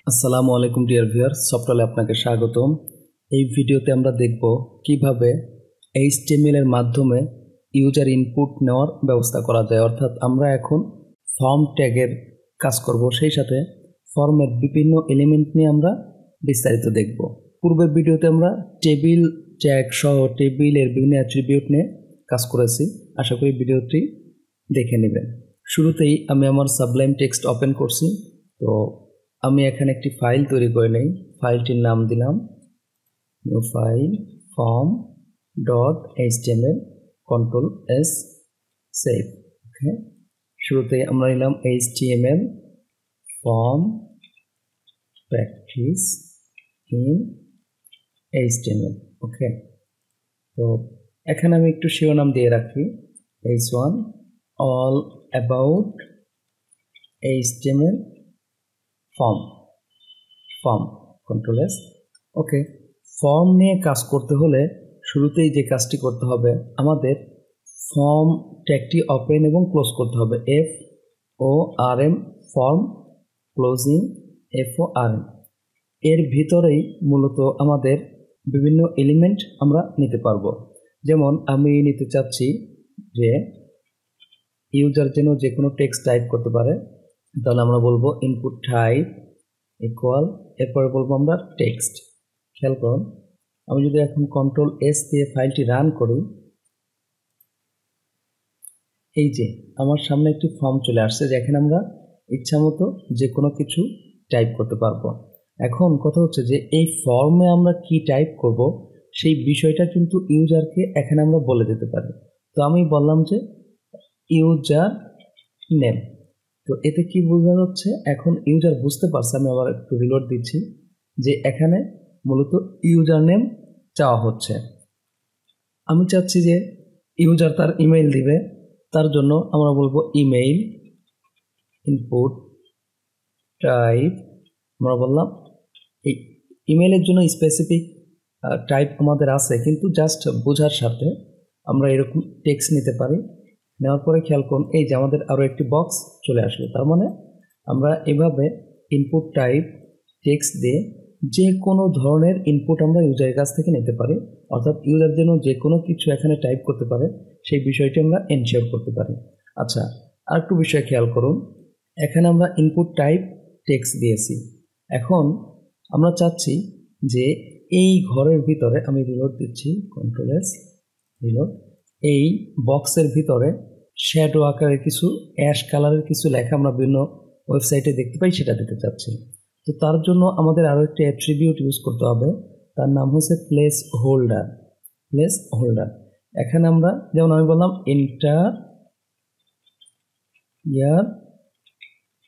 আসসালামু আলাইকুম dear viewers, সফটওয়্যারে আপনাকে স্বাগতম। এই ভিডিওতে আমরা দেখব কিভাবে HTML এর মাধ্যমে ইউজার ইনপুট নেওয়ার ব্যবস্থা করা যায়। অর্থাৎ আমরা এখন ফর্ম ট্যাগের কাজ করব, সেই সাথে ফর্মের বিভিন্ন এলিমেন্ট নিয়ে আমরা বিস্তারিত দেখব। পূর্বের ভিডিওতে আমরা টেবিল ট্যাগ সহ টেবিলের বিভিন্ন অ্যাট্রিবিউট নিয়ে কাজ করেছি। আশা করি ভিডিওটি দেখে নেবেন। শুরুতেই আমি আমার সাবলাইম টেক্সট ওপেন করছি। তো আমি এখানে একটি ফাইল তৈরি করে নেই। ফাইলটির নাম দিলাম new file form dot HTML, control S, save. Okay, শুরুতে আমরা নিলাম HTML form practice in HTML। Okay, তো এখানে আমি একটু শিরোনাম দিয়ে রাখি H1 all about HTML form controls. Okay, form নিয়ে কাজ করতে হলে শুরুতেই যে কাজটি করতে হবে, আমাদের ফর্ম ট্যাগটি ওপেন এবং ক্লোজ করতে হবে। FORM form closing FORM। এর ভিতরেই মূলত আমাদের বিভিন্ন এলিমেন্ট আমরা নিতে পারবো। যেমন আমি নিতে চাচ্ছি যে ইউজার যেন যে কোনো টেক্সট টাইপ করতে পারে, তাহলে আমরা বলবো ইনপুট টাইপ ইকুয়াল, এরপরে বলবো আমরা টেক্সট। খেয়াল করুন, আমি যদি এখন কন্ট্রোল এস দিয়ে ফাইলটি রান করি, এই যে আমার সামনে একটি ফর্ম চলে আসছে, যেখানে আমরা ইচ্ছা মতো যে কোনো কিছু টাইপ করতে পারবো। এখন কথা হচ্ছে যে এই ফর্মে আমরা কি টাইপ করব সেই বিষয়টা কিন্তু ইউজারকে এখানে আমরা বলে দিতে পারি। তো আমি বললাম যে ইউজার নেম। তো এতে কি বোঝা যাচ্ছে, এখন ইউজার বুঝতে পারছে, আমি আবার একটু রিলোড দিচ্ছি, যে এখানে মূলত ইউজার নেম চাওয়া হচ্ছে। আমি চাচ্ছি যে ইউজার তার ইমেইল দিবে, তার জন্য আমরা বলবো ইমেইল ইনপুট টাইপ। আমরা বললাম এই ইমেইলের জন্য স্পেসিফিক টাইপ আমাদের আছে, কিন্তু জাস্ট বোঝার সাথে আমরা এরকম টেক্সট নিতে পারি। নেওয়ার পরে খেয়াল করুন, এই যে আমাদের আরও একটি বক্স চলে আসলো। তার মানে আমরা এভাবে ইনপুট টাইপ টেক্সট দিয়ে যে কোনো ধরনের ইনপুট আমরা ইউজারের কাছ থেকে নিতে পারি। অর্থাৎ ইউজার যেন যে কোনো কিছু এখানে টাইপ করতে পারে সেই বিষয়টি আমরা এনশিওর করতে পারি। আচ্ছা, আর একটু বিষয় খেয়াল করুন, এখানে আমরা ইনপুট টাইপ টেক্সট দিয়েছি। এখন আমরা চাচ্ছি যে এই ঘরের ভিতরে, আমি রিলোড দিচ্ছি, কন্ট্রোল এস রিলোড, এই বক্সের ভিতরে শ্যাডো আকারের কিছু অ্যাশ কালারের কিছু লেখা আমরা বিভিন্ন ওয়েবসাইটে দেখতে পাই, সেটা দিতে চাচ্ছি। তো তার জন্য আমাদের আরও একটি অ্যাট্রিবিউট ইউজ করতে হবে, তার নাম হচ্ছে প্লেস হোল্ডার। এখানে আমরা যেমন আমি বললাম এন্টার ইয়ার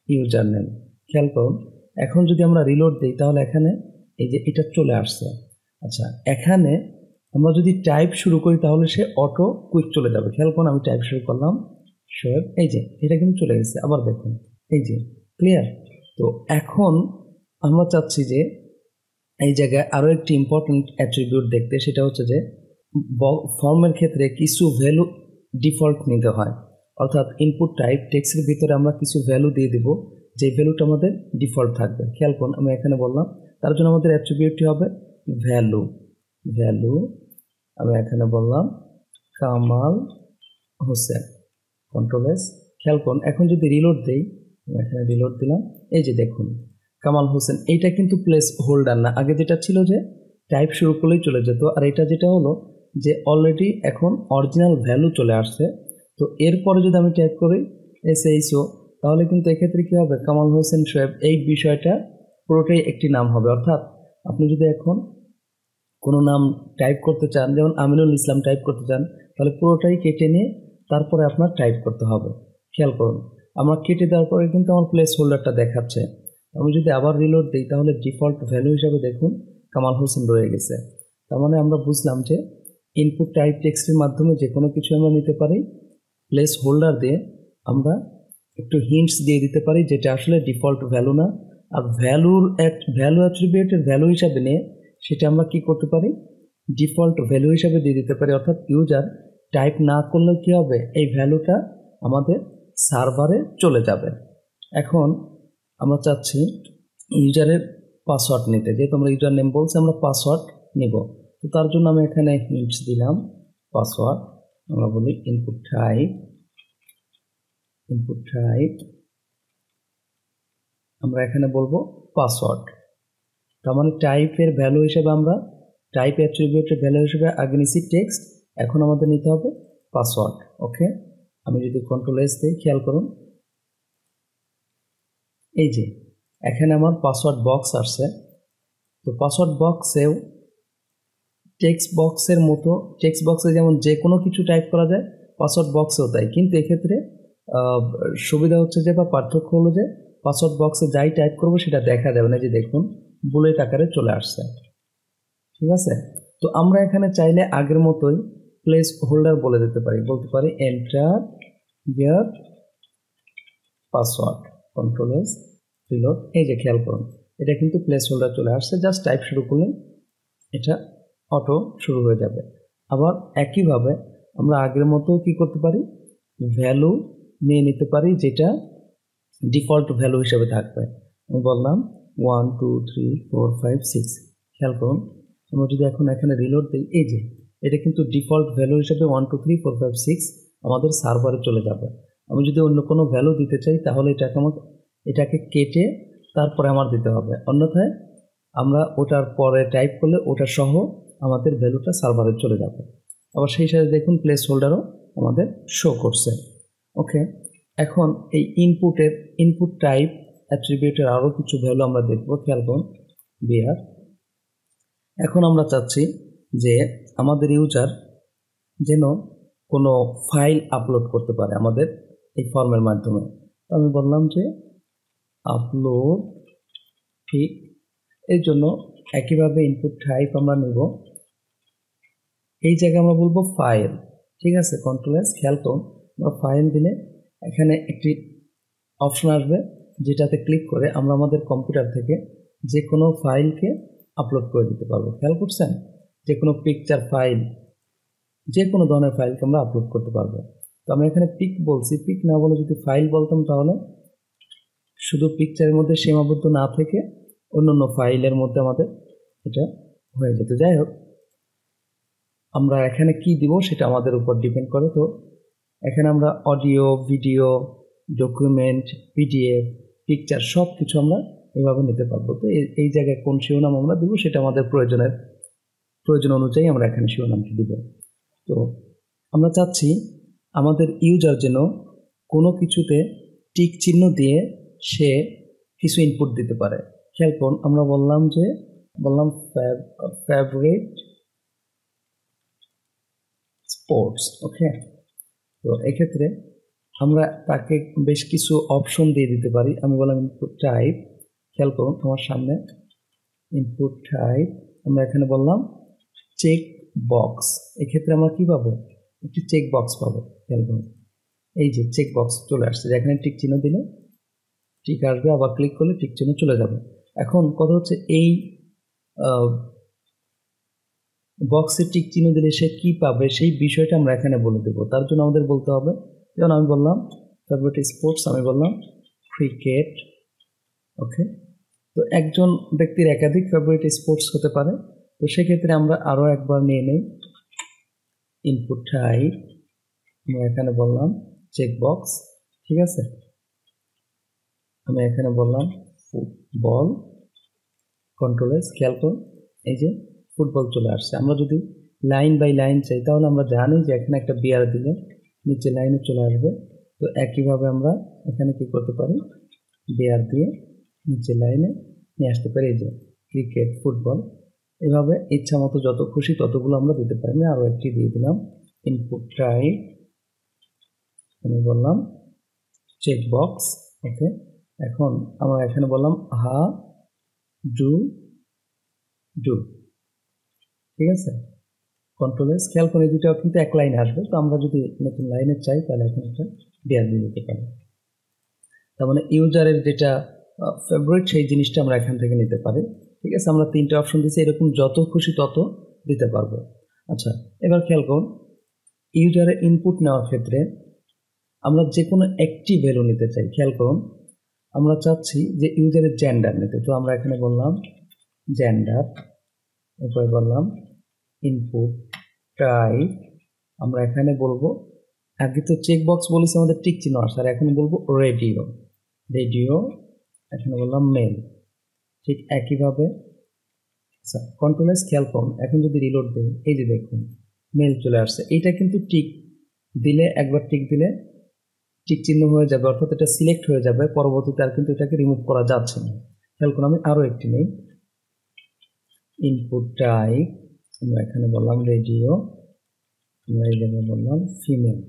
ইউজার নেম। খেয়াল করুন, এখন যদি আমরা রিলোড দিই তাহলে এখানে এই যে এটা চলে আসছে। আচ্ছা, এখানে আমরা যদি টাইপ শুরু করি তাহলে সে অটো কুইক চলে যাবে। খেয়াল করুন, আমি টাইপ শুরু করলাম, শোয়েব, এই যে এটা কিন্তু চলে গেছে। আবার দেখুন, এই যে ক্লিয়ার। তো এখন আমরা চাচ্ছি যে এই জায়গায় আরও একটি ইম্পর্টেন্ট অ্যাট্রিবিউট দেখতে, সেটা হচ্ছে যে ফর্মের ক্ষেত্রে কিছু ভ্যালু ডিফল্ট নিতে হয়। অর্থাৎ ইনপুট টাইপ টেক্সটের ভিতরে আমরা কিছু ভ্যালু দিয়ে দেব, যে ভ্যালুটা আমাদের ডিফল্ট থাকবে। খেয়াল করুন, আমি এখানে বললাম তার জন্য আমাদের অ্যাট্রিবিউটটি হবে ভ্যালু। আমি এখানে বললাম কামাল হোসেন, কন্ট্রোল এস। খেয়াল করুন, এখন যদি রিলোড দেই, এখানে রিলোড দিলাম, এই যে দেখুন কামাল হোসেন, এইটা কিন্তু প্লেস হোল্ডার না। আগে যেটা ছিল যে টাইপ শুরু করলেই চলে যেত, আর এটা যেটা হলো যে অলরেডি এখন অরিজিনাল ভ্যালু চলে আসছে। তো এরপরে যদি আমি টাইপ করি SHO, তাহলে কিন্তু এক্ষেত্রে কী হবে, কামাল হোসেন শোয়েব, এই বিষয়টা পুরোটাই একটি নাম হবে। অর্থাৎ আপনি যদি এখন কোনো নাম টাইপ করতে চান, যেমন আমিনুল ইসলাম টাইপ করতে চান, তাহলে পুরোটাই কেটে নিয়ে তারপরে আপনার টাইপ করতে হবে। খেয়াল করুন, আমরা কেটে দেওয়ার পরে কিন্তু আমার প্লেস হোল্ডারটা দেখাচ্ছে। আমি যদি আবার রিলোড দিই তাহলে ডিফল্ট ভ্যালু হিসাবে দেখুন কামাল হোসেন রয়ে গেছে। তার মানে আমরা বুঝলাম যে ইনপুট টাইপ টেক্সটের মাধ্যমে যে কোনো কিছু আমরা নিতে পারি, প্লেস হোল্ডার দিয়ে আমরা একটু হিন্টস দিয়ে দিতে পারি, যেটা আসলে ডিফল্ট ভ্যালু না। আর ভ্যালু অ্যাট্রিবিউটের ভ্যালু হিসাবে নিয়ে সেটা আমরা কি করতে পারি, ডিফল্ট ভ্যালু হিসাবে দিয়ে দিতে পারি। অর্থাৎ ইউজার টাইপ না করলেও কী হবে, এই ভ্যালুটা আমাদের সার্ভারে চলে যাবে। এখন আমরা চাচ্ছি ইউজারের পাসওয়ার্ড নিতে, যেহেতু আমরা ইউজার নেম বলছি আমরা পাসওয়ার্ড নিব। তো তার জন্য আমি এখানে হিন্টস দিলাম পাসওয়ার্ড। আমরা বলি ইনপুট টাইপ আমরা এখানে বলবো পাসওয়ার্ড। তার মানে টাইপের ভ্যালু হিসেবে আমরা টাইপ অ্যাট্রিবিউটের ভ্যালু হিসেবে আগে নিচ্ছি টেক্সট, এখন আমাদের নিতে হবে পাসওয়ার্ড। ওকে, আমি যদি কন্ট্রোল এস দিই খেয়াল করুন, এই যে এখানে আমার পাসওয়ার্ড বক্স আসছে। তো পাসওয়ার্ড বক্সেও টেক্সট বক্সের মতো, টেক্সট বক্সে যেমন যে কোনো কিছু টাইপ করা যায় পাসওয়ার্ড বক্সেও তাই, কিন্তু এক্ষেত্রে সুবিধা হচ্ছে যে বা পার্থক্য হলো যে পাসওয়ার্ড বক্সে যাই টাইপ করবো সেটা দেখা যাবে না, যে দেখুন বুলেট আকারে চলে আসছে। ঠিক আছে, তো আমরা এখানে চাইলে আগের মতোই প্লেস হোল্ডার বলে দিতে পারি, বলতে পারি এন্টার ইয়ার পাসওয়ার্ড, কন্ট্রোল এস রিলোড। এই যে খেয়াল করুন এটা কিন্তু প্লেস হোল্ডার চলে আসছে, জাস্ট টাইপ শুরু করলে এটা অটো শুরু হয়ে যাবে। আবার একইভাবে আমরা আগের মতো কি করতে পারি, ভ্যালু নিয়ে নিতে পারি যেটা ডিফল্ট ভ্যালু হিসেবে থাকবে। আমি বললাম 1 2 3 4 5 6। খেয়াল করুন আমরা যদি এখন এখানে রিলোড দিই, এই যে এটা কিন্তু ডিফল্ট ভ্যালু হিসেবে 1 2 3 4 5 6 আমাদের সার্ভারে চলে যাবে। আমি যদি অন্য কোনো ভ্যালু দিতে চাই তাহলে এটাকে কেটে তারপরে আমার দিতে হবে, অন্যথায় আমরা ওটার পরে টাইপ করলে ওটা সহ আমাদের ভ্যালুটা সার্ভারে চলে যাবে। আবার সেই সাথে দেখুন প্লেস হোল্ডারও আমাদের শো করছে। ওকে, এখন এই ইনপুট টাইপ অ্যাট্রিবিউটের আরও কিছু ভ্যালু আমরা দেখব, খেয়াল করুন বিয়ার। এখন আমরা চাচ্ছি যে আমাদের ইউজার যেন কোনো ফাইল আপলোড করতে পারে আমাদের এই ফর্মের মাধ্যমে। তো আমি বললাম যে আপলোড ঠিক, এই জন্য একইভাবে ইনপুট টাইপ আমরা নেব, এই জায়গায় আমরা বলবো ফাইল। ঠিক আছে, কন্ট্রোল এস, খেয়াল করুন আমরা ফাইল দিলে এখানে একটি অপশন আসবে যেটাতে ক্লিক করে আমরা আমাদের কম্পিউটার থেকে যে কোনো ফাইলকে আপলোড করে দিতে পারবো। খেয়াল করছেন, যে কোনো পিকচার ফাইল, যে কোনো ধরনের ফাইলকে আমরা আপলোড করতে পারবো। তো আমি এখানে পিক বলছি, পিক না বলে যদি ফাইল বলতাম তাহলে শুধু পিকচারের মধ্যে সীমাবদ্ধ না থেকে অন্য ফাইলের মধ্যে আমাদের এটা হয়ে যেত। যাই হোক, আমরা এখানে কি দিব সেটা আমাদের উপর ডিপেন্ড করে। তো এখানে আমরা audio, video, document, PDF, picture সব কিছু আমরা এভাবে নিতে পারবো। তো এই জায়গায় কোন শিরোনাম আমরা দেবো সেটা আমাদের প্রয়োজন অনুযায়ী আমরা এখানে শিরোনামটি দিব। তো আমরা চাচ্ছি আমাদের ইউজার যেন কোনো কিছুতে টিক চিহ্ন দিয়ে সে কিছু ইনপুট দিতে পারে। খেয়াল করুন আমরা বললাম ফেভারিট স্পোর্টস। ওকে, তো এক্ষেত্রে আমরা তাকে বেশ কিছু অপশন দিয়ে দিতে পারি। আমি বললাম ইনপুট টাইপ, খেয়াল করুন আমার সামনে ইনপুট টাইপ, আমরা এখানে বললাম চেক বক্স। এক্ষেত্রে আমরা কি পাবো, একটি চেক বক্স পাবো। খেয়াল করুন এই যে চেক বক্স চলে আসছে, যেখানে টিক চিহ্ন দিলে টিক আসবে, আবার ক্লিক করলে টিক চিহ্ন চলে যাবে। এখন কথা হচ্ছে এই বক্সে টিক চিহ্ন দিলে সে কী পাবে সেই বিষয়টা আমরা এখানে বলে দেবো। তার জন্য আমাদের বলতে হবে, যেমন আমি বললাম ফেভারিট স্পোর্টস, আমি বললাম ক্রিকেট। ওকে, তো একজন ব্যক্তির একাধিক ফেভারিট স্পোর্টস হতে পারে। তো সেক্ষেত্রে আমরা আরও একবার নিয়ে নেই ইনপুট টাইপ, আমরা এখানে বললাম চেক বক্স। ঠিক আছে, আমি এখানে বললাম ফুটবল, কন্ট্রোল এস, খেয়াল করুন এই যে ফুটবল চলে আসছে। আমরা যদি লাইন বাই লাইন চাই তাহলে আমরা জানি যে এখানে একটা বিয়ার দিলে নিচে লাইনে চলে আসবে। তো একইভাবে আমরা এখানে কি করতে পারি, বিয়ার দিয়ে নিচে লাইনে নিয়ে আসতে পারি। এই যে ক্রিকেট, ফুটবল, এভাবে ইচ্ছা মতো যত খুশি ততগুলো আমরা দিতে পারি। আমি আরও একটি দিয়ে দিলাম ইনপুট টাইপ, আমি বললাম চেক বক্স। ওকে, এখন আমরা এখানে বললাম হা ডু ডু। ঠিক আছে, কন্ট্রোল এস, খেয়াল করে দুটাও কিন্তু এক লাইনে আসবে। তো আমরা যদি নতুন লাইনে চাই তাহলে এখন একটা বিয়ার দিয়ে দিতে পারি। তার মানে ইউজারের যেটা ফেভারিট সেই জিনিসটা আমরা এখান থেকে নিতে পারি। ঠিক আছে, আমরা তিনটে অপশন দিচ্ছি, এরকম যত খুশি তত দিতে পারবো। আচ্ছা, এবার খেয়াল করুন ইউজারের ইনপুট নেওয়ার ক্ষেত্রে আমরা যে কোনো একটি ভ্যালু নিতে চাই। খেয়াল করুন আমরা চাচ্ছি যে ইউজারের জেন্ডার নিতে, তো আমরা এখানে বললাম জেন্ডার, এরপরে বললাম ইনপুট টাইপ, আমরা এখানে বলবো, আগে তো চেক বক্স বলেছি আমাদের টিক চিহ্ন আসে, আর এখন বলবো রেডিও, এখানে বললাম মেল। ঠিক একইভাবে আচ্ছা কন্ট্রোল এস, খেয়াল করুন এখন যদি রিলোড দিই, এই যে দেখুন মেল চলে আসছে। এইটা কিন্তু টিক দিলে, একবার টিক দিলে টিক চিহ্ন হয়ে যাবে, অর্থাৎ এটা সিলেক্ট হয়ে যাবে, পরবর্তীতে আর কিন্তু এটাকে রিমুভ করা যাচ্ছে না। খেয়াল করুন, আমি আরও একটি নেই, ইনপুট টাইপ, আমরা এখানে বললাম রেডিও, আমরা এই জায়গায় বললাম ফিমেল,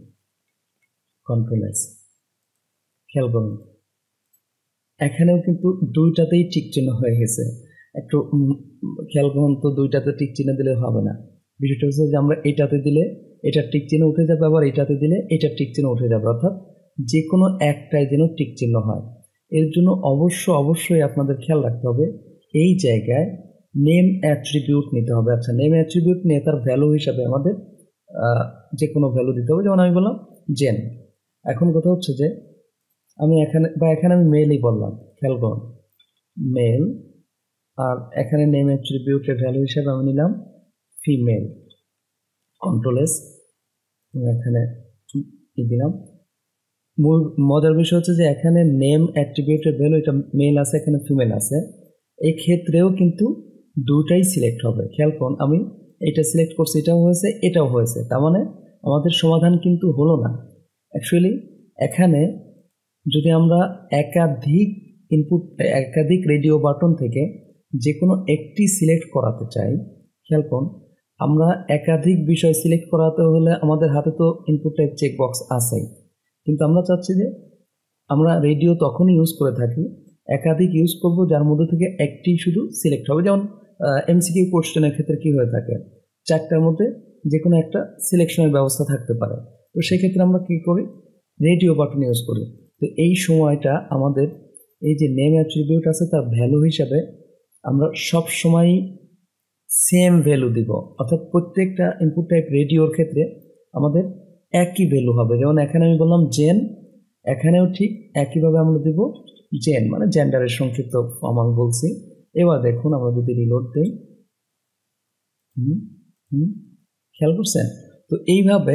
কন্ট্রোল এস। খেয়াল করুন এখানেও কিন্তু দুইটাতেই টিক চিহ্ন হয়ে গেছে। একটু খেয়াল করুন তো, দুইটাতে টিক চিহ্ন দিলে হবে না। বিষয়টা হচ্ছে যে আমরা এটাতে দিলে এটার টিক চিহ্ন উঠে যাবে, আবার এটাতে দিলে এটার টিক চিহ্ন উঠে যাবে, অর্থাৎ যে কোনো একটাই যেন টিক চিহ্ন হয়। এর জন্য অবশ্যই আপনাদের খেয়াল রাখতে হবে, এই জায়গায় নেম অ্যাট্রিবিউট নিতে হবে। আচ্ছা, নেম অ্যাট্রিবিউট নিয়ে তার ভ্যালু হিসাবে আমাদের যে কোনো ভ্যালু দিতে হবে, যেমন আমি বললাম জেন। এখন কথা হচ্ছে যে আমি এখানে আমি মেলই বললাম, খেয়াল করুন মেল, আর এখানে নেম অ্যাট্রিবিউটের ভ্যালু হিসাবে আমি নিলাম ফিমেল, কন্ট্রোল এস, এখানে দিলাম। মূল মজার বিষয় হচ্ছে যে এখানে নেম অ্যাট্রিবিউটের ভ্যালু এটা মেল আছে, এখানে ফিমেল আছে, এই ক্ষেত্রেও কিন্তু দুটাই সিলেক্ট হবে। খেয়াল করুন আমি এটা সিলেক্ট করছি, এটাও হয়েছে এটাও হয়েছে, তার মানে আমাদের সমাধান কিন্তু হলো না। অ্যাকচুয়ালি এখানে যদি আমরা একাধিক রেডিও বাটন থেকে যে কোনো একটি সিলেক্ট করাতে চাই, খেয়াল করুন আমরা একাধিক বিষয় সিলেক্ট করাতে হলে আমাদের হাতে তো ইনপুট টাইপ চেক বক্স আছেই, কিন্তু আমরা চাচ্ছি যে আমরা রেডিও তখনই ইউজ করে থাকি, একাধিক ইউজ করব যার মধ্যে থেকে একটি শুধু সিলেক্ট হবে। যেমন এমসিকিউ কোশ্চেনের ক্ষেত্রে কি হয়ে থাকে, চারটার মধ্যে যে কোনো একটা সিলেকশনের ব্যবস্থা থাকতে পারে, তো সেক্ষেত্রে আমরা কি করি, রেডিও বাটন ইউজ করি। তো এই সময়টা আমাদের এই যে নেম অ্যাট্রিবিউট আছে তার ভ্যালু হিসাবে আমরা সব সময় সেম ভ্যালু দিব, অর্থাৎ প্রত্যেকটা ইনপুট টাইপ রেডিওর ক্ষেত্রে আমাদের একই ভ্যালু হবে। যেমন এখানে আমি বললাম জেন, এখানেও ঠিক একইভাবে আমরা দিব জেন, মানে জেন্ডারের সংক্ষিপ্ত ফর্ম আমি বলছি। এবার দেখুন আমরা যদি রিলোড দিই, খেয়াল করছেন তো, এইভাবে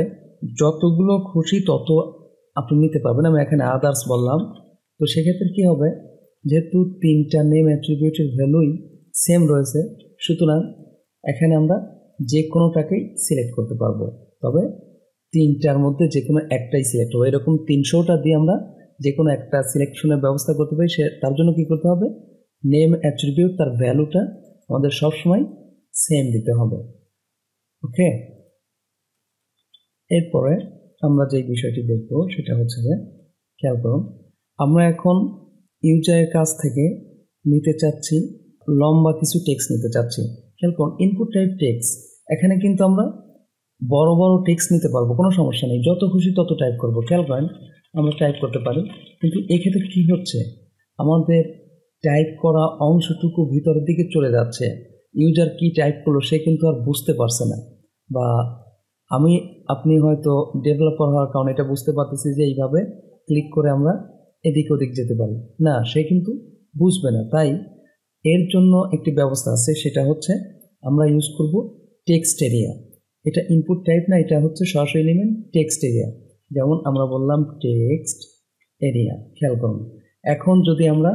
যতগুলো খুশি তত আপনি নিতে পারবেন। আমি এখানে আদার্স বললাম, তো সেক্ষেত্রে কি হবে, যেহেতু তিনটা নেম অ্যাট্রিবিউটের ভ্যালুই সেম রয়েছে, সুতরাং এখানে আমরা যে কোনোটাকেই সিলেক্ট করতে পারবো, তবে তিনটার মধ্যে যে কোনো একটাই সিলেক্ট হবে। এরকম 300টা দিয়ে আমরা যে কোনো একটা সিলেকশনের ব্যবস্থা করতে পারি। তার জন্য কি করতে হবে, নেম অ্যাট্রিবিউট তার ভ্যালুটা আমাদের সবসময় সেম দিতে হবে। ওকে, এরপরে আমরা যে বিষয়টি দেখব সেটা হচ্ছে যে, খেয়াল করুন আমরা এখন ইউজারের কাছ থেকে নিতে চাচ্ছি লম্বা কিছু টেক্সট নিতে চাচ্ছি। খেয়াল করুন ইনপুট টাইপ টেক্সট, এখানে কিন্তু আমরা বড় বড় টেক্সট নিতে পারবো, কোনো সমস্যা নেই, যত খুশি তত টাইপ করবো। খেয়াল করেন আমরা টাইপ করতে পারি, কিন্তু এক্ষেত্রে কি হচ্ছে, আমাদের টাইপ করা অংশটুকু ভিতরের দিকে চলে যাচ্ছে, ইউজার কি টাইপ করলো সে কিন্তু আর বুঝতে পারছে না, বা আপনি হয়তো ডেভেলপার হওয়ার কারণে এটা বুঝতে পারতেছি যে এইভাবে ক্লিক করে আমরা এদিক ওদিক যেতে পারি, না সে কিন্তু বুঝবে না। তাই এর জন্য একটি ব্যবস্থা আছে, সেটা হচ্ছে আমরা ইউজ করব টেক্সট এরিয়া। এটা ইনপুট টাইপ না, এটা হচ্ছে সরাসরি এলিমেন্ট টেক্সট এরিয়া। যেমন আমরা বললাম টেক্সট এরিয়া, খেয়াল করুন এখন যদি আমরা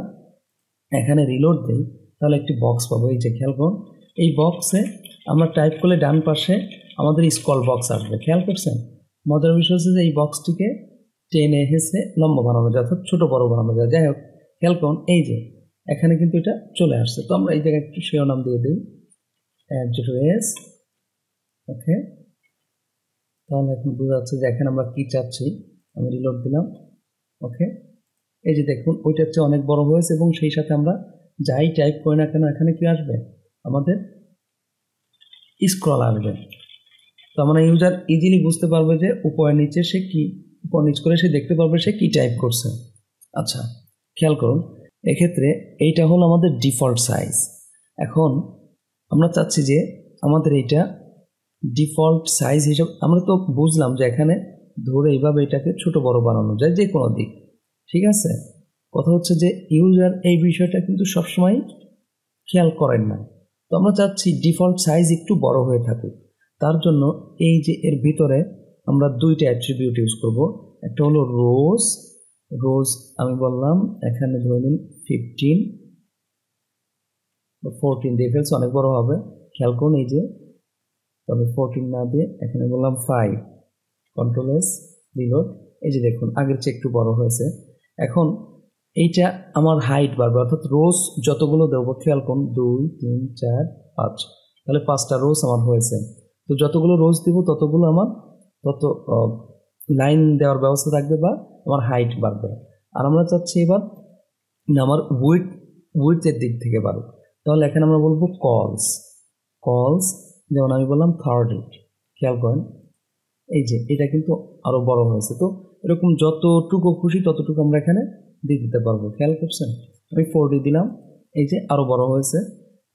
এখানে রিলোড দিই তাহলে একটি বক্স পাবো, এই যে খেয়াল করুন এই বক্সে আমরা টাইপ করলে ডান পাশে আমাদের স্ক্রল বক্স আসবে। খেয়াল করছেন, মজার বিষয় হচ্ছে যে এই বক্সটিকে টেনে হেসে লম্বা বানানো যায়, অর্থাৎ ছোটো বড়ো বানানো যায়। যাই হোক, খেয়াল করুন এই যে এখানে কিন্তু এটা চলে আসছে, তো আমরা এই জায়গায় একটু শিরোনাম দিয়ে দিই অ্যাড্রেস। ওকে, তাহলে এখন বোঝা যাচ্ছে যে এখানে আমরা কি চাচ্ছি। আমি রিলোড দিলাম। ওকে, এই যে দেখুন ওইটার চেয়ে অনেক বড় হয়েছে, এবং সেই সাথে আমরা যাই টাইপ করি না কেন এখানে কি আসবে, আমাদের স্ক্রল আসবে। তো আমরা ইউজার ইজিলি বুঝতে পারবে যে উপর নিচে সে কি, উপর নিচ করে সে দেখতে পারবে সে কি টাইপ করছে। আচ্ছা, খেয়াল করুন এক্ষেত্রে এইটা হলো আমাদের ডিফল্ট সাইজ। এখন আমরা চাচ্ছি যে আমাদের এইটা ডিফল্ট সাইজ হিসাবে, আমরা তো বুঝলাম যে এখানে ধরে এইভাবে এটাকে ছোট বড় বানানো যায় যে কোনো দিক, ঠিক আছে। কথা হচ্ছে যে ইউজার এই বিষয়টা কিন্তু সবসময় খেয়াল করেন না। তো আমরা চাচ্ছি ডিফল্ট সাইজ একটু বড় হয়ে থাকুক। তার জন্য এই যে এর ভিতরে আমরা দুইটা অ্যাট্রিবিউট ইউজ করব। একটা হলো রোজ, রোজ আমি বললাম এখানে ধরে নিন 15 বা 14 দিয়ে ফেলছে, অনেক বড় হবে, খেয়াল করুন এই যে, তবে 14 না দিয়ে এখানে বললাম 5, কন্ট্রোল এস, রিলোড। এই যে দেখুন আগের চেয়ে একটু বড় হয়েছে। এখন এইটা আমার হাইট বাড়বে, অর্থাৎ রোজ যতগুলো দেবো খেয়াল করুন 2 3 4 5, তাহলে 5টা রোজ আমার হয়েছে। তো যতগুলো রোজ দিব ততগুলো আমার তত লাইন দেওয়ার ব্যবস্থা থাকবে বা আমার হাইট বাড়বে। আর আমরা চাচ্ছি এবার আমার উইডথের দিক থেকে বাড়ুক, তাহলে এখানে আমরা বলবো কলস, কলস যেমন আমি বললাম 30, খেয়াল করেন এই যে এটা কিন্তু আরো বড় হয়েছে। তো এরকম যতটুকু খুশি ততটুকু আমরা এখানে দিয়ে দিতে পারবো, খেয়াল করছেন আমি 40 দিলাম, এই যে আরো বড় হয়েছে।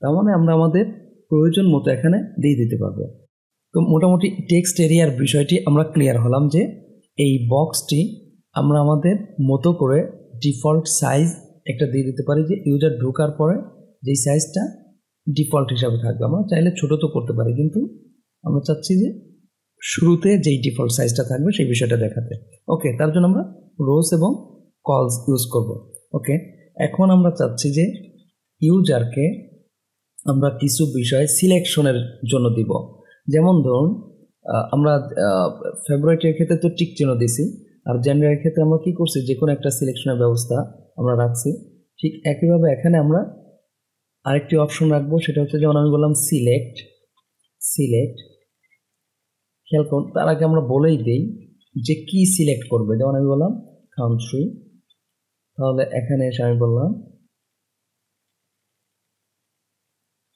তার মানে আমরা আমাদের প্রয়োজন মতো এখানে দিয়ে দিতে পারবো। তো মোটামুটি টেক্সট এরিয়ার বিষয়টি আমরা ক্লিয়ার হলাম যে এই বক্সটি আমরা আমাদের মতো করে ডিফল্ট সাইজ একটা দিয়ে দিতে পারি, যে ইউজার ঢোকার পরে যেই সাইজটা ডিফল্ট হিসাবে থাকবে। আমরা চাইলে ছোট তো করতে পারি, কিন্তু আমরা চাচ্ছি যে শুরুতে যেই ডিফল্ট সাইজটা থাকবে সেই বিষয়টা দেখাতে। ওকে, তার জন্য আমরা রোজ এবং কলস ইউজ করব। ওকে, এখন আমরা চাচ্ছি যে ইউজারকে আমরা কিছু বিষয় সিলেকশনের জন্য দিব। যেমন ধরুন আমরা ফেব্রুয়ারির ক্ষেত্রে তো টিক চিহ্ন দিছি, আর জেন্ডারের ক্ষেত্রে আমরা কি করছি, যে কোনো একটা সিলেকশনের ব্যবস্থা আমরা রাখছি। ঠিক একইভাবে এখানে আমরা আরেকটি অপশন রাখবো, সেটা হচ্ছে যেমন আমি বললাম সিলেক্ট, সিলেক্ট, খেয়াল করুন তার আগে আমরা বলেই দিই যে কি সিলেক্ট করবে। যেমন আমি বললাম কান্ট্রি, তাহলে এখানে এসে আমি বললাম,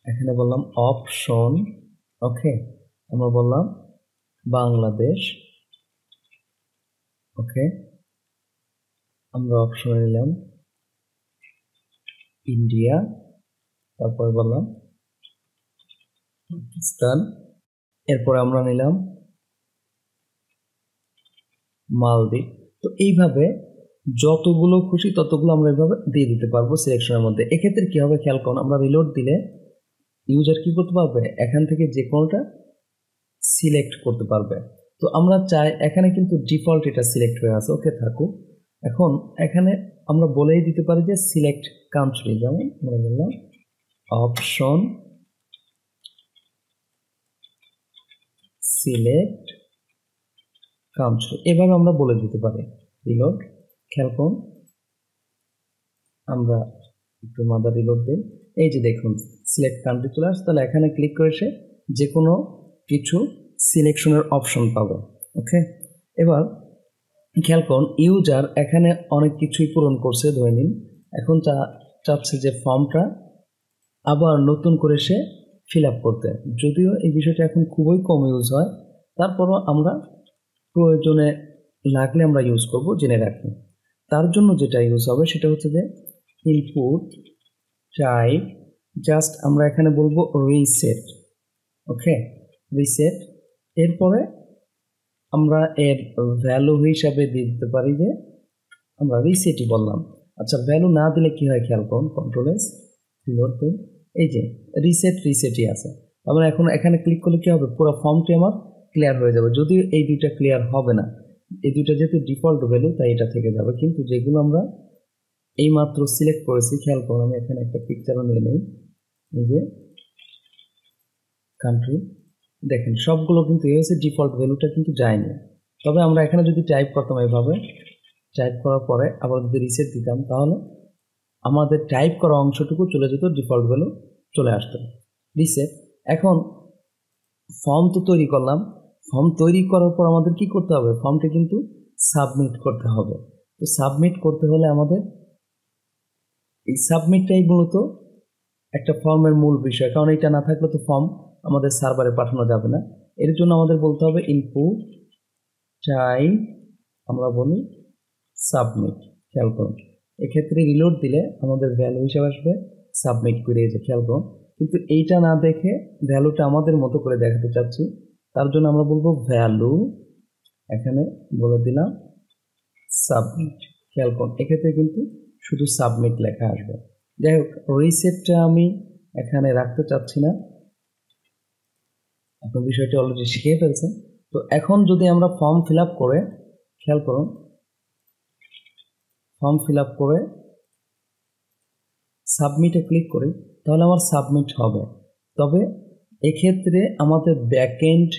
এখানে বললাম অপশন, ওকে আমরা বললাম বাংলাদেশ, ওকে আমরা অপশনে নিলাম ইন্ডিয়া, তারপরে বললাম পাকিস্তান, এরপরে আমরা নিলাম মালদ্বীপ। তো এইভাবে যতগুলো খুশি ততগুলো আমরা এইভাবে দিয়ে দিতে পারবো সিলেকশনের মধ্যে। এক্ষেত্রে কি হবে খেয়াল করুন, আমরা রিলোড দিলে ইউজার কি করতে পারবে, এখান থেকে যে কোনোটা সিলেক্ট করতে পারবে। তো আমরা চাই এখানে কিন্তু ডিফল্ট এটা সিলেক্ট হয়ে আছে, ওকে থাকুক। এখন এখানে আমরা বলেই দিতে পারি যে সিলেক্ট কান্ট্রি, যেমন আমরা বললাম অপশন সিলেক্ট কান্ট্রি, এভাবে আমরা বলে দিতে পারি। রিলোড, খেয়াল করুন আমরা একটু মাদার রিলোড দিই, এই যে দেখুন সিলেক্ট কান্ট্রি চলে আসছে। তাহলে এখানে ক্লিক করে সে যে কোনো কিছু সিলেকশনের অপশন পাবে। ওকে, এবার খেয়াল করুন ইউজার এখানে অনেক কিছুই পূরণ করছে ধরে নিন, এখন চাচ্ছে যে ফর্মটা আবার নতুন করে সে ফিল আপ করতে। যদিও এই বিষয়টা এখন খুবই কম ইউজ হয়, তারপরও আমরা প্রয়োজনে লাগলে আমরা ইউজ করব, জেনে রাখি। তার জন্য যেটা ইউজ হবে সেটা হচ্ছে যে ইনপুট টাইপ, জাস্ট আমরা এখানে বলবো রিসেট, ওকে রিসেট। এরপরে আমরা এর ভ্যালু হিসাবে দিয়ে দিতে পারি যে আমরা রিসেটই বললাম। আচ্ছা, ভ্যালু না দিলে কি হয় খেয়াল করুন, কন্ট্রোল এস, রিলোড দিন, এই যে রিসেটই আছে। আমরা এখন এখানে ক্লিক করলে কি হবে, পুরো ফর্মটি আমার ক্লিয়ার হয়ে যাবে। যদিও এই দুইটা ক্লিয়ার হবে না, এই দুইটা যেহেতু ডিফল্ট ভ্যালু তাই এটা থেকে যাবে, কিন্তু যেগুলো আমরা এই মাত্র সিলেক্ট করেছি খেয়াল করুন, আমি এখানে একটা পিকচারও নিয়ে নেই, এই যে কান্ট্রি, দেখেন সবগুলো কিন্তু এই হচ্ছে ডিফল্ট ভ্যালুটা কিন্তু যায়নি। তবে আমরা এখানে যদি টাইপ করতাম এইভাবে, টাইপ করার পরে আবার যদি রিসেট দিতাম, তাহলে আমাদের টাইপ করা অংশটুকু চলে যেত, ডিফল্ট ভ্যালু চলে আসতো। রিসেট। এখন ফর্ম তো তৈরি করলাম, ফর্ম তৈরি করার পর আমাদের কি করতে হবে, ফর্মটি কিন্তু সাবমিট করতে হবে। তো সাবমিট করতে হলে আমাদের এই সাবমিটটাই মূলত একটা ফর্মের মূল বিষয়, কারণ এটা না থাকলে তো ফর্ম আমাদের সার্ভারে পাঠানো যাবে না। এর জন্য আমাদের বলতে হবে ইনপুট টাইপ, আমরা বলি সাবমিট, খেয়াল করুন এক্ষেত্রে রিলোড দিলে আমাদের ভ্যালু হিসেবে আসবে সাবমিট করে, যে খেয়াল করুন। কিন্তু এইটা না দেখে ভ্যালুটা আমাদের মতো করে দেখাতে চাচ্ছি, তার জন্য আমরা বলবো ভ্যালু, এখানে বলে দিলাম সাবমিট, খেয়াল করুন এক্ষেত্রে কিন্তু শুধু সাবমিট লেখা আসবে। যাই হোক, রিসেটটা আমি এখানে রাখতে চাচ্ছি না, আপনার বিষয়টি অলরেডি শিখে ফেলছেন। তো এখন যদি আমরা ফর্ম ফিল আপ করে, খেয়াল করুন, ফর্ম ফিল আপ করে সাবমিটে ক্লিক করি, তাহলে আমার সাবমিট হবে। তবে এক্ষেত্রে আমাদের ব্যাকএন্ড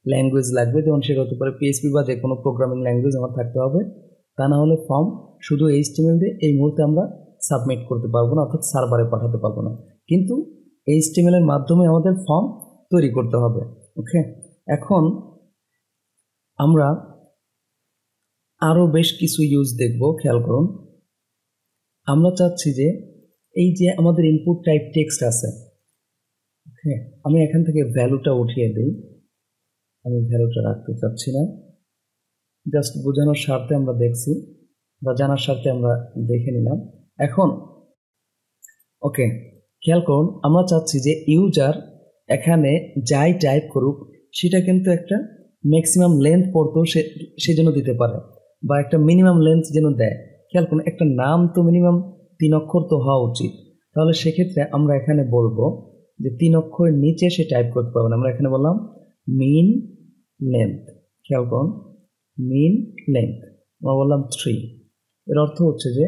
ল্যাঙ্গুয়েজ লাগবে, যেমন সেটা হতে পারে পিএইচপি বা যে কোনো প্রোগ্রামিং ল্যাঙ্গুয়েজ আমার থাকতে হবে। তা না হলে ফর্ম শুধু এইচটিএমএল দিয়ে এই মুহূর্তে আমরা সাবমিট করতে পারবো না, অর্থাৎ সার্ভারে পাঠাতে পারবো না। কিন্তু এইচটিএমএল এর মাধ্যমে আমাদের ফর্ম তৈরি করতে হবে। ওকে, এখন আমরা আরও বেশ কিছু ইউজ দেখব। খেয়াল করুন, আমরা চাচ্ছি যে এই যে আমাদের ইনপুট টাইপ টেক্সট আছে, ওকে, আমি এখান থেকে ভ্যালুটা উঠিয়ে দিই, আমি ভ্যালুটা রাখতে চাচ্ছি না, জাস্ট বোঝানোর স্বার্থে আমরা দেখছি বা জানার স্বার্থে আমরা দেখে নিলাম। এখন ওকে, খেয়াল করুন, আমরা চাচ্ছি যে ইউজার এখানে যাই টাইপ করুক সেটা কিন্তু একটা ম্যাক্সিমাম লেন্থ পড়তো সে যেন দিতে পারে, বা একটা মিনিমাম লেন্থ যেন দেয়। খেয়াল করুন, একটা নাম তো মিনিমাম 3 অক্ষর তো হওয়া উচিত। তাহলে সেক্ষেত্রে আমরা এখানে বলবো যে 3 অক্ষরের নিচে সে টাইপ করতে পারবে না। আমরা এখানে বললাম মিন লেন্থ। খেয়াল করুন, মিন লেন্থ আমরা বললাম 3। এর অর্থ হচ্ছে যে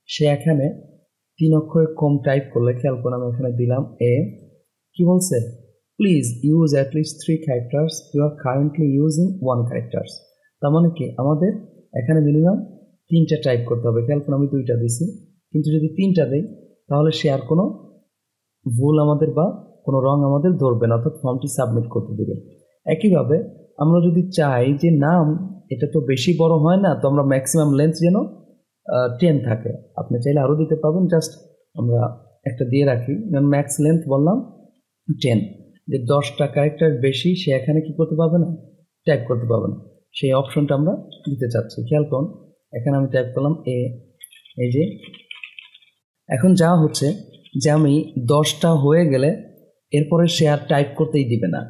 সে এখানে 3 অক্ষরের কম টাইপ করলে, খেয়াল করুন, আমি এখানে দিলাম এ, কি বলছে, please use at least 3 characters, you are currently using 1 characters. তার মানে কি, আমাদের এখানে মিনিমাম 3টা টাইপ করতে হবে। খেয়াল করুন, আমি 2টা দিছি, কিন্তু যদি 3টা দেই তাহলে সে আর কোনো ভুল আমাদের বা কোনো রং আমাদের ধরবে না, অর্থাৎ ফর্মটি সাবমিট করতে দেবে। একইভাবে আমরা যদি চাই যে নাম এটা তো বেশি বড় হয় না, তো আমরা ম্যাক্সিমাম লেন্থ যেন 10 থাকে, আপনি চাইলে আরও দিতে পারবেন, জাস্ট আমরা একটা দিয়ে রাখি, ম্যাক্স লেন্থ বললাম 10, যে 10টা ক্যারেক্টার বেশি সে এখানে কি করতে পারবে না, টাইপ করতে পারবে না, সেই অপশনটা আমরা দিতে চাচ্ছি। খেয়াল করুন, এখানে আমি টাইপ করলাম এ, এই যে এখন যা হচ্ছে যে আমি 10টা হয়ে গেলে এরপরে সে আর টাইপ করতেই দিবে না।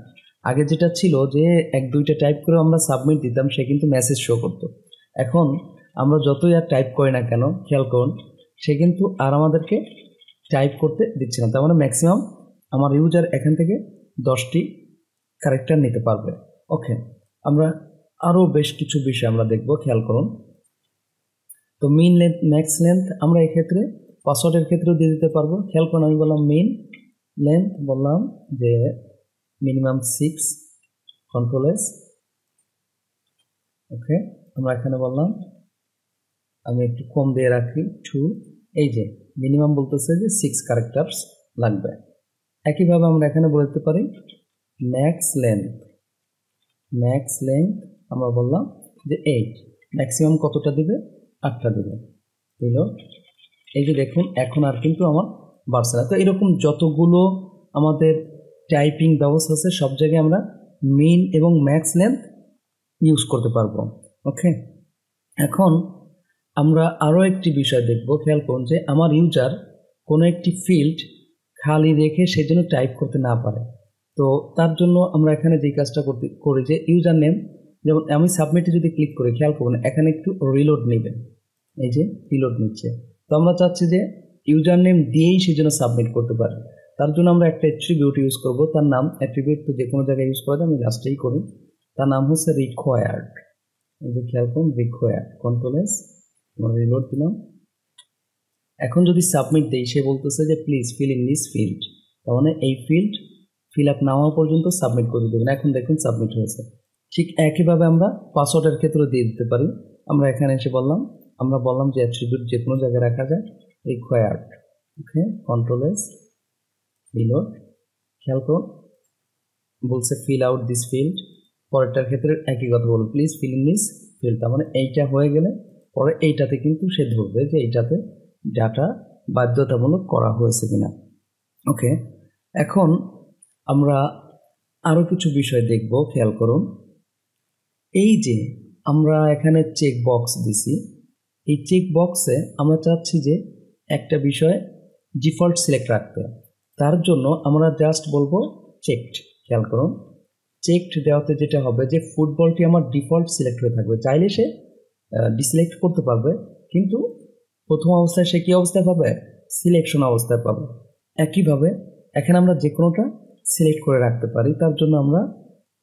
আগে যেটা ছিল যে 1-2টা টাইপ করে আমরা সাবমিট দিতাম, সে কিন্তু মেসেজ শো করতো। এখন আমরা যতই আর টাইপ করি না কেন, খেয়াল করুন, সে কিন্তু আর আমাদেরকে টাইপ করতে দিচ্ছে না। তার মানে ম্যাক্সিমাম আমার ইউজার এখান থেকে 10টি ক্যারেক্টার নিতে পারবে। ওকে, আমরা আরও বেশ কিছু বিষয় আমরা দেখব। খেয়াল করুন, তো মিন লেন্থ, ম্যাক্স লেন্থ আমরা এক্ষেত্রে পাসওয়ার্ডের ক্ষেত্রেও দিয়ে দিতে পারবো। খেয়াল করুন, আমি বললাম মিন লেন্থ, বললাম যে মিনিমাম 6, কন্ট্রোল এস। ওকে, আমরা এখানে বললাম আমি একটু কম দিয়ে রাখি 2, এই যে মিনিমাম বলতেছে যে 6 ক্যারেক্টার্স লাগবে। একইভাবে আমরা এখানে বলতে পারি ম্যাক্স লেন্থ, ম্যাক্স লেন্থ আমরা বললাম যে 8, ম্যাক্সিমাম কতটা দিবে, 8টা দিবে, দিল। এই যে দেখুন, এখন আর কিন্তু আমার বাড়ছে না। তো এরকম যতগুলো আমাদের টাইপিং ব্যবস্থা আছে সব জায়গায় আমরা মিন এবং ম্যাক্স লেন্থ ইউজ করতে পারবো। ওকে, এখন আমরা আরও একটি বিষয় দেখব। খেয়াল করুন যে আমার ইউজার কোনো একটি ফিল্ড খালি রেখে সে যেন টাইপ করতে না পারে। তো তার জন্য আমরা এখানে যে কাজটা করি যে ইউজার নেম, যেমন আমি সাবমিটে যদি ক্লিক করি, খেয়াল করুন এখানে একটু রিলোড নেবে, এই যে রিলোড নিচ্ছে। তো আমরা চাচ্ছি যে ইউজার নেম দিয়েই সে যেন সাবমিট করতে পারে। তার জন্য আমরা একটা অ্যাট্রিবিউট ইউজ করব, তার নাম, অ্যাট্রিবিউট তো যে কোনো জায়গায় ইউজ করা যায়, আমি লাস্টেই করি। তার নাম হচ্ছে রিকোয়ার্ড, এই যে খেয়াল করুন রিকোয়ার্ড, কন্ট্রোল এস, আমরা রিলোড দিলাম। এখন যদি সাবমিট দেই, সে বলতেছে যে please fill in this field, তার মানে এই ফিল্ড ফিল আপ না হওয়া পর্যন্ত সাবমিট করে দেবেন। এখন দেখুন সাবমিট হয়েছে। ঠিক একইভাবে আমরা পাসওয়ার্ডের ক্ষেত্রেও দিয়ে দিতে পারি। আমরা এখানে এসে আমরা বললাম যে অ্যাট্রিবিউট যে কোনো জায়গায় রাখা যায়, রিকোয়ার্ড। ওকে, কন্ট্রোল এস, রিলোড। খেয়াল করুন বলছে ফিল আউট দিস ফিল্ড, পরেরটার ক্ষেত্রে একই কথা বলবো, please fill in this field. তার মানে এইটা হয়ে গেলে পরে এইটাতে কিন্তু সে ধরবে যে এইটাতে ডাটা বাধ্যতামূলক করা হয়েছে কিনা। ওকে, এখন আমরা আরও কিছু বিষয় দেখব। খেয়াল করুন, এই যে আমরা এখানে চেক বক্স দিছি, এই চেক বক্সে আমরা চাচ্ছি যে একটা বিষয় ডিফল্ট সিলেক্ট রাখতে। তার জন্য আমরা জাস্ট বলবো চেকড। খেয়াল করুন, চেকড দেওয়াতে যেটা হবে যে ফুটবলটি আমার ডিফল্ট সিলেক্ট হয়ে থাকবে, চাইলে সে ডিসিলেক্ট করতে পারবে, কিন্তু প্রথম অবস্থায় সে কী অবস্থায় পাবে? সিলেকশন অবস্থায় পাবে। একইভাবে এখানে আমরা যে কোনোটা সিলেক্ট করে রাখতে পারি। তার জন্য আমরা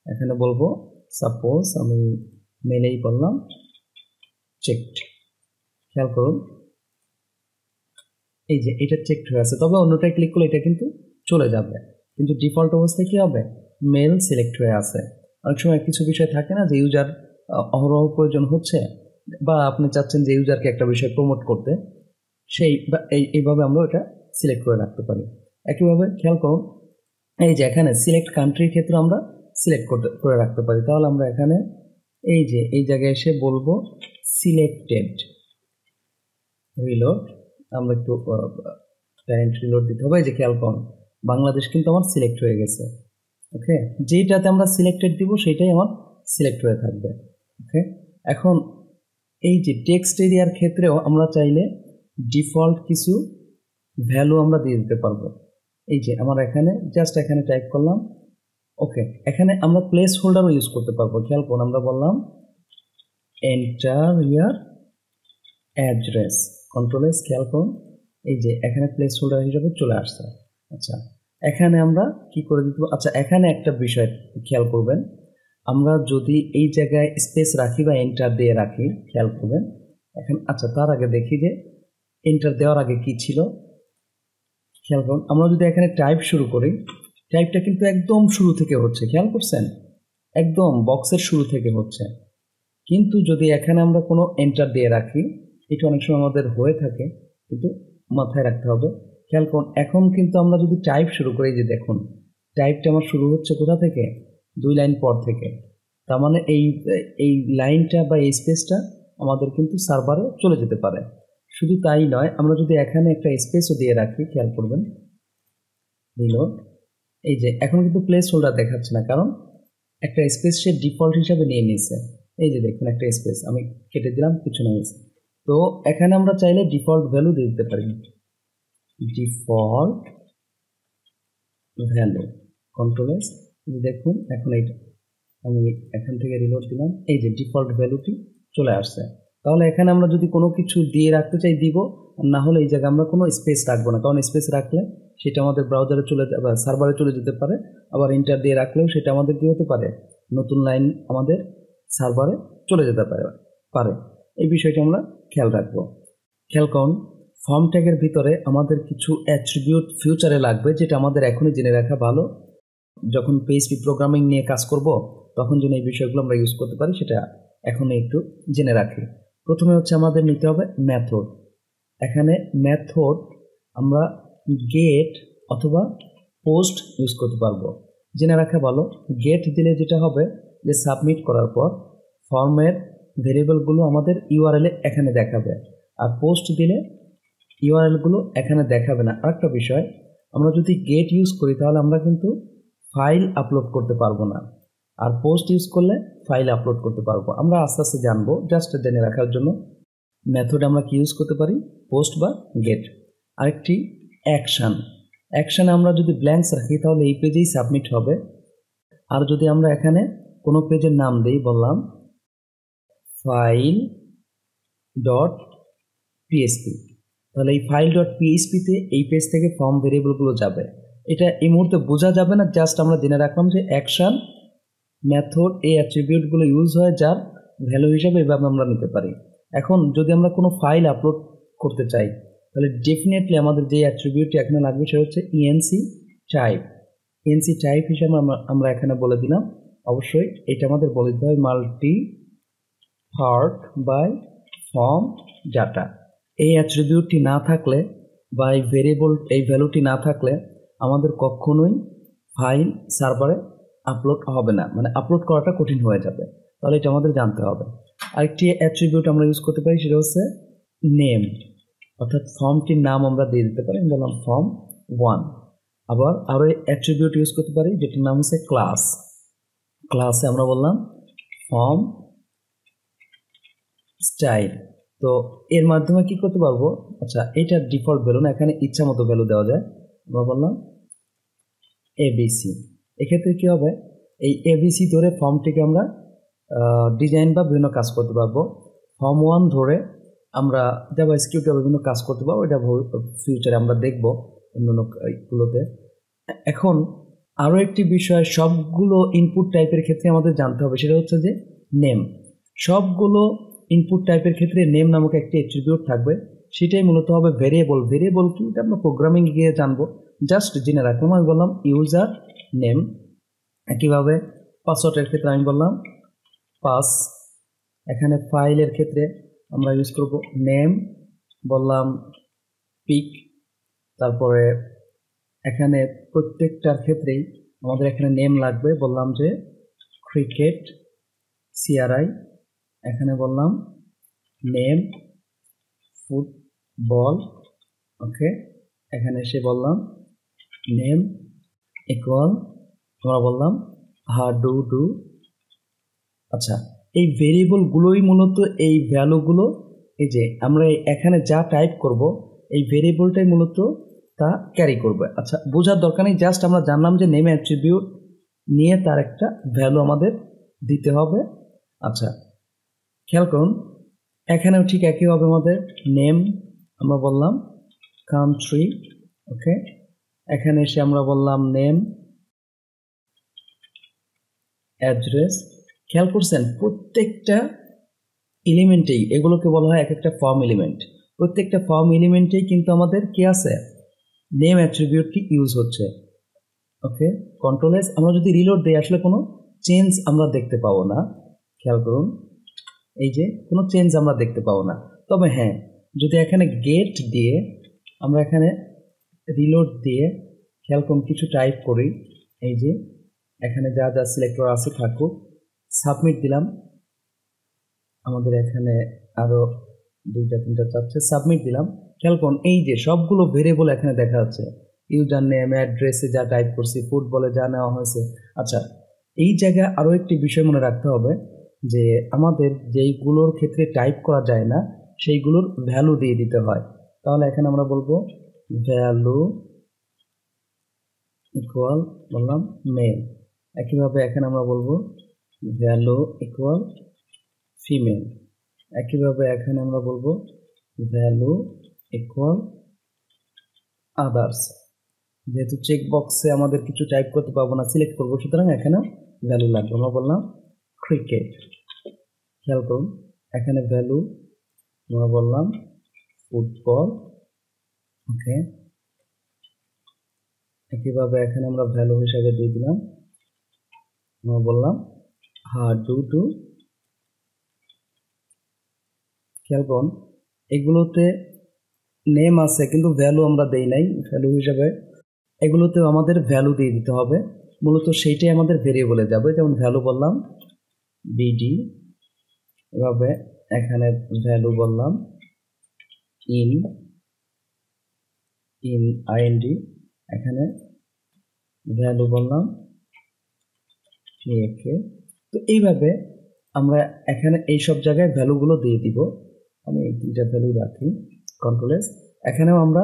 এখানে বলবো, সাপোজ আমি মেলেই বললাম চেকড। খেয়াল করুন, এই যে এটা চেকড হয়ে আছে, তবে অন্যটায় ক্লিক করলে এটা কিন্তু চলে যাবে, কিন্তু ডিফল্ট অবস্থায় কী হবে? মেল সিলেক্ট হয়ে আছে। অনেক সময় কিছু বিষয় থাকে না যে ইউজার অহরহ প্রয়োজন হচ্ছে, বা আপনি চাচ্ছেন যে ইউজারকে একটা বিষয় প্রমোট করতে, সেই এইভাবে আমরা এটা সিলেক্ট করে রাখতে পারি। একইভাবে খেয়াল করুন, এই যে এখানে সিলেক্ট কান্ট্রির ক্ষেত্রে আমরা সিলেক্ট করে রাখতে পারি। তাহলে আমরা এখানে এই যে এই জায়গায় এসে বলবো সিলেক্টেড, রিলোড, আমরা একটু প্যারেন্ট রিলোড দিতে হবে। এই যে খেয়াল করুন, বাংলাদেশ কিন্তু আমার সিলেক্ট হয়ে গেছে। ওকে, যেইটাতে আমরা সিলেক্টেড দিব সেটাই আমার সিলেক্ট হয়ে থাকবে। ওকে, এখন এই যে টেক্সট এরিয়ার ক্ষেত্রেও আমরা চাইলে ডিফল্ট কিছু ভ্যালু আমরা দিয়ে দিতে পারবো। এই যে আমার এখানে জাস্ট এখানে টাইপ করলাম। ওকে, এখানে আমরা প্লেস হোল্ডারও ইউজ করতে পারবো। খেয়াল করুন, আমরা বললাম এন্টার ইয়ার অ্যাড্রেস, কন্ট্রোল এস, খেয়াল করুন এই যে এখানে প্লেস হোল্ডার হিসাবে চলে আসছে। আচ্ছা, এখানে আমরা কি করে দিতে? আচ্ছা, এখানে একটা বিষয় খেয়াল করবেন, আমরা যদি এই জায়গায় স্পেস রাখি বা এন্টার দিয়ে রাখি, খেয়াল করবেন এখন। আচ্ছা, তার আগে দেখি যে এন্টার দেওয়ার আগে কি ছিল। খেয়াল করুন, আমরা যদি এখানে টাইপ শুরু করি, টাইপটা কিন্তু একদম শুরু থেকে হচ্ছে, খেয়াল করছেন, একদম বক্সের শুরু থেকে হচ্ছে। কিন্তু যদি এখানে আমরা কোনো এন্টার দিয়ে রাখি, এটা অনেক সময় আমাদের হয়ে থাকে, কিন্তু মাথায় রাখতে হবে। খেয়াল করুন, এখন কিন্তু আমরা যদি টাইপ শুরু করি, যে দেখুন টাইপটা আমার শুরু হচ্ছে কোথা থেকে? 2 লাইন পর থেকে। তার মানে এই লাইনটা বা এই স্পেসটা আমাদের কিন্তু সার্ভারে চলে যেতে পারে। শুধু তাই নয়, আমরা যদি এখানে একটা স্পেসও দিয়ে রাখি, খেয়াল করবেন, রিলোড, এই যে এখন কিন্তু প্লেস হোল্ডার দেখাচ্ছে না, কারণ একটা স্পেস সে ডিফল্ট হিসাবে নিয়ে নিয়েছে। এই যে দেখুন একটা স্পেস আমি কেটে দিলাম, কিছু নেই। তো এখানে আমরা চাইলে ডিফল্ট ভ্যালু দিয়ে দিতে পারি, ডিফল্ট ভ্যালু, কন্ট্রোল এস। দেখুন এখন এইটা আমি এখান থেকে রিলোড দিলাম, এই যে ডিফল্ট ভ্যালুটি চলে আসছে। তাহলে এখানে আমরা যদি কোনো কিছু দিয়ে রাখতে চাই দিব, আর না হলে এই জায়গায় আমরা কোনো স্পেস রাখবো না, কারণ স্পেস রাখলে সেটা আমাদের ব্রাউজারে চলে যাবে, সার্ভারে চলে যেতে পারে। আবার এন্টার দিয়ে রাখলেও সেটা আমাদের কী হতে পারে? নতুন লাইন আমাদের সার্ভারে চলে যেতে পারে। এই বিষয়টা আমরা খেয়াল রাখবো। খেয়াল করুন, ফর্ম ট্যাগের ভিতরে আমাদের কিছু অ্যাট্রিবিউট ফিউচারে লাগবে, যেটা আমাদের এখনই জেনে রাখা ভালো। যখন পিএইচপি প্রোগ্রামিং নিয়ে কাজ করব, তখন যেন এই বিষয়গুলো আমরা ইউজ করতে পারি, সেটা এখনই একটু জেনে রাখি। প্রথমে হচ্ছে আমাদের নিতে হবে মেথড। এখানে মেথড আমরা গেট অথবা পোস্ট ইউজ করতে পারবো। জেনে রাখা ভালো, গেট দিলে যেটা হবে যে সাবমিট করার পর ফর্মের ভেরিয়েবলগুলো আমাদের ইউআরএলে এখানে দেখাবে, আর পোস্ট দিলে ইউআরএলগুলো এখানে দেখাবে না। আরেকটা বিষয়, আমরা যদি গেট ইউজ করি তাহলে আমরা কিন্তু ফাইল আপলোড করতে পারবো না, আর পোস্ট ইউজ করলে ফাইল আপলোড করতে পারবো। আমরা আস্তে আস্তে জানবো, জাস্ট জেনে রাখার জন্য মেথড আমরা কি ইউজ করতে পারি, পোস্ট বা গেট। আরেকটি অ্যাকশান আমরা যদি ব্ল্যাঙ্কস রাখি তাহলে এই পেজেই সাবমিট হবে। আর যদি আমরা এখানে কোনো পেজের নাম দিই, বললাম ফাইল ডট পিএসপি, তাহলে এই ফাইল ডট পিএইচপিতে এই পেজ থেকে ফর্ম ভেরিয়েবলগুলো যাবে। এটা এই মুহূর্তে বোঝা যাবে না, জাস্ট আমরা জেনে রাখলাম যে অ্যাকশন মেথড এই অ্যাট্রিবিউটগুলো ইউজ হয়, যার ভ্যালু হিসাবে এভাবে আমরা নিতে পারি। এখন যদি আমরা কোনো ফাইল আপলোড করতে চাই, তাহলে ডেফিনেটলি আমাদের যে অ্যাট্রিবিউটটি এখানে লাগবে সেটা হচ্ছে ইএনসি টাইপ। ইএনসি টাইপ হিসাবে আমরা এখানে বলে দিলাম, অবশ্যই এটা আমাদের বলে দিতে হয় multi part by form data. এই অ্যাট্রিবিউটটি না থাকলে বা এই ভেরিয়েবল এই ভ্যালুটি না থাকলে আমাদের কখনোই ফাইল সার্ভারে আপলোড হবে না, মানে আপলোড করাটা কঠিন হয়ে যাবে। তাহলে এটা আমাদের জানতে হবে। আরেকটি অ্যাট্রিবিউট আমরা ইউজ করতে পারি, সেটা হচ্ছে নেম, অর্থাৎ ফর্মটির নাম আমরা দিয়ে দিতে পারি। বললাম ফর্ম 1। আবার আরও অ্যাট্রিবিউট ইউজ করতে পারি যেটির নাম হচ্ছে ক্লাসে আমরা বললাম ফর্ম স্টাইল। তো এর মাধ্যমে কি করতে পারবো? আচ্ছা, এটা ডিফল্ট ভ্যালু না, এখানে ইচ্ছা মতো ভ্যালু দেওয়া যায়। আমরা বললাম এবিসি। এক্ষেত্রে কী হবে, এই এবিসি ধরে ফর্মটিকে আমরা ডিজাইন বা বিভিন্ন কাজ করতে পারবো। ফর্ম 1 ধরে আমরা জাভাস্ক্রিপ্টে বিভিন্ন কাজ করতে পারবো, এটা ফিউচারে আমরা দেখব অন্যান্য গুলোতে। এখন আরও একটি বিষয় সবগুলো ইনপুট টাইপের ক্ষেত্রে আমাদের জানতে হবে, সেটা হচ্ছে যে নেম। সবগুলো ইনপুট টাইপের ক্ষেত্রে নেম নামক একটি অ্যাট্রিবিউট থাকবে, সেটাই মূলত হবে ভেরিয়েবল। ভেরিয়েবল কি এটা আমরা প্রোগ্রামিং গিয়ে জানবো, জাস্ট জেনে রাখলাম। আমি বললাম ইউজার নেম। একইভাবে পাসওয়ার্ডের ক্ষেত্রে আমি বললাম পাস। এখানে ফাইলের ক্ষেত্রে আমরা ইউজ করব নেম, বললাম পিক। তারপরে এখানে প্রত্যেকটার ক্ষেত্রেই আমাদের এখানে নেম লাগবে, বললাম যে ক্রিকেট CRI। এখানে বললাম নেম ফুটবল, ওকে। এখানে এসে বললাম নেম ইকুয়াল, আমরা বললাম হাডুডু। আচ্ছা, এই ভেরিয়েবলগুলোই মূলত এই ভ্যালুগুলো, এই যে আমরা এখানে যা টাইপ করব এই ভেরিয়েবলটাই মূলত তা ক্যারি করবে। আচ্ছা, বোঝার দরকার নেই, জাস্ট আমরা জানলাম যে নেম অ্যাট্রিবিউট নিয়ে তার একটা ভ্যালু আমাদের দিতে হবে। আচ্ছা, খেয়াল করুন এখানেও ঠিক একইভাবে আমাদের নেম আমরা বললাম কান্ট্রি, ওকে। এখানে এসে আমরা বললাম নেম অ্যাড্রেস। খেয়াল করছেন প্রত্যেকটা এলিমেন্টেই, এগুলোকে বলা হয় এক একটা ফর্ম এলিমেন্ট। প্রত্যেকটা ফর্ম এলিমেন্টেই কিন্তু আমাদের কি আছে, নেম অ্যাট্রিবিউটটি ইউজ হচ্ছে, ওকে। Control S. আমরা যদি রিলোড দিই আসলে কোনো চেঞ্জ আমরা দেখতে পাবো না। খেয়াল করুন এই যে কোনো চেঞ্জ আমরা দেখতে পাবো না। তবে হ্যাঁ, যদি এখানে গেট দিয়ে আমরা এখানে রিলোড দিয়ে খেয়াল করুন কিছু টাইপ করি, এই যে এখানে যা যা সিলেক্টর আছে থাকুক, সাবমিট দিলাম। আমাদের এখানে আরও 2টা 3টা চাচ্ছে, সাবমিট দিলাম। খেয়াল করুন এই যে সবগুলো ভেরিয়েবল এখানে দেখা যাচ্ছে, ইউজার নেম, অ্যাড্রেসে যা টাইপ করছি, ফুটবলে যা নেওয়া হয়েছে। আচ্ছা, এই জায়গায় আরও একটি বিষয় মনে রাখতে হবে যে আমাদের যেইগুলোর ক্ষেত্রে টাইপ করা যায় না সেইগুলোর ভ্যালু দিয়ে দিতে হয়। তাহলে এখানে আমরা বলবো ভ্যালু ইকুয়াল, বললাম মেল। একইভাবে এখানে আমরা বলবো ভ্যালু ইকুয়াল ফিমেল। একইভাবে এখানে আমরা বলবো ভ্যালু ইকুয়াল আদার্স। যেহেতু চেক বক্সে আমাদের কিছু টাইপ করতে পারবো না, সিলেক্ট করবো, সুতরাং এখানে ভ্যালু লাগবে। আমরা বললাম ক্রিকেট। খেয়াল করুন এখানে ভ্যালু আমরা বললাম ফুটবল, ওকে। একইভাবে এখানে আমরা ভ্যালু হিসাবে দিয়ে দিলাম, আমরা বললাম হাডুডু। খেয়াল করুন এগুলোতে নেম আছে কিন্তু ভ্যালু আমরা দেই নাই ভ্যালু হিসাবে, এগুলোতেও আমাদের ভ্যালু দিয়ে দিতে হবে, মূলত সেইটাই আমাদের ভেরিয়েবলে যাবে। যেমন ভ্যালু বললাম বিডি, এভাবে এখানে ভ্যালু বললাম ইন আইএনডি, এখানে ভ্যালু বললাম কে। তো এইভাবে আমরা এখানে এই সব জায়গায় ভ্যালুগুলো দিয়ে দিব। আমি এই 3টা ভ্যালু রাখি, কন্ট্রোল এস। এখানেও আমরা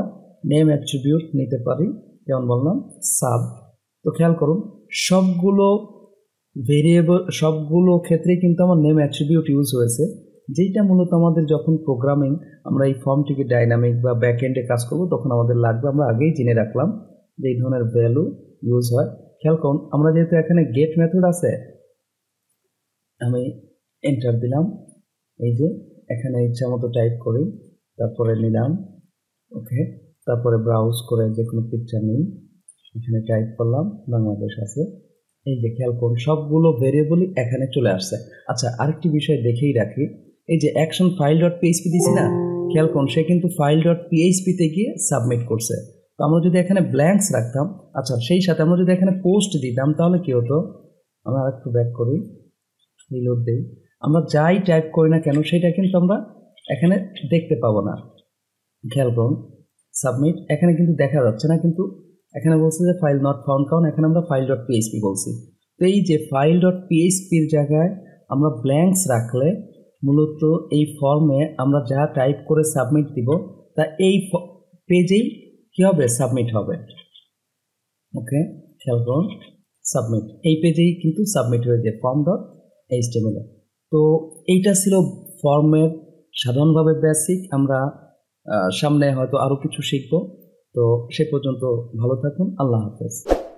নেম অ্যাট্রিবিউট নিতে পারি, যেমন বললাম সাব। তো খেয়াল করুন সবগুলো ভেরিয়েবল, সবগুলো ক্ষেত্রে কিন্তু আমার নেম অ্যাট্রিবিউট ইউজ হয়েছে, যেটা মূলত আমাদের যখন প্রোগ্রামিং আমরা এই ফর্মটিকে ডাইনামিক বা ব্যাকএন্ডে কাজ করব তখন আমাদের লাগবে। আমরা আগেই জেনে রাখলাম যে এই ধরনের ভ্যালু ইউজ হয়। খেয়াল করুন আমরা যেহেতু এখানে গেট মেথড আছে, আমি এন্টার দিলাম, এই যে এখানে ইচ্ছা মতো টাইপ করি, তারপরে নিলাম, ওকে। তারপরে ব্রাউজ করে যে কোনো পিকচার নিই, এখানে টাইপ করলাম বাংলাদেশ আছে। এই যে খেয়াল করুন সবগুলো ভেরিয়েবলই এখানে চলে আসছে। আচ্ছা, আরেকটি বিষয় দেখেই রাখি, এই যে অ্যাকশন ফাইল ডট পিএইচপি দিছি না, খেয়াল করুন সে কিন্তু ফাইল ডট পিএইচপিতে গিয়ে সাবমিট করছে। তো আমরা যদি এখানে ব্ল্যাঙ্কস রাখতাম, আচ্ছা সেই সাথে আমরা যদি এখানে পোস্ট দিতাম তাহলে কি হতো, আমরা আরেকটু ব্যাক করি, রিলোড দিই, আমরা যাই টাইপ করি না কেন সেটা কিন্তু আমরা এখানে দেখতে পাবো না। খেয়াল করুন সাবমিট, এখানে কিন্তু দেখা যাচ্ছে না, কিন্তু এখানে বলছে যে ফাইল নট ফাউন্ড, কারণ এখানে আমরা ফাইল ডট পিএইচপি বলছি। তো এই যে ফাইল ডট পিএইচপির জায়গায় আমরা ব্ল্যাঙ্কস রাখলে মূলত এই ফর্মে আমরা যা টাইপ করে সাবমিট দিব তা এই পেজেই কী হবে, সাবমিট হবে, ওকে। খেয়াল করুন সাবমিট, এই পেজেই কিন্তু সাবমিট হয়ে যায় ফর্ম ডট এইচটিএমএল। তো এইটা ছিল ফর্মের সাধারণভাবে বেসিক। আমরা সামনে হয়তো আরও কিছু শিখব। তো সে পর্যন্ত ভালো থাকুন। আল্লাহ হাফেজ।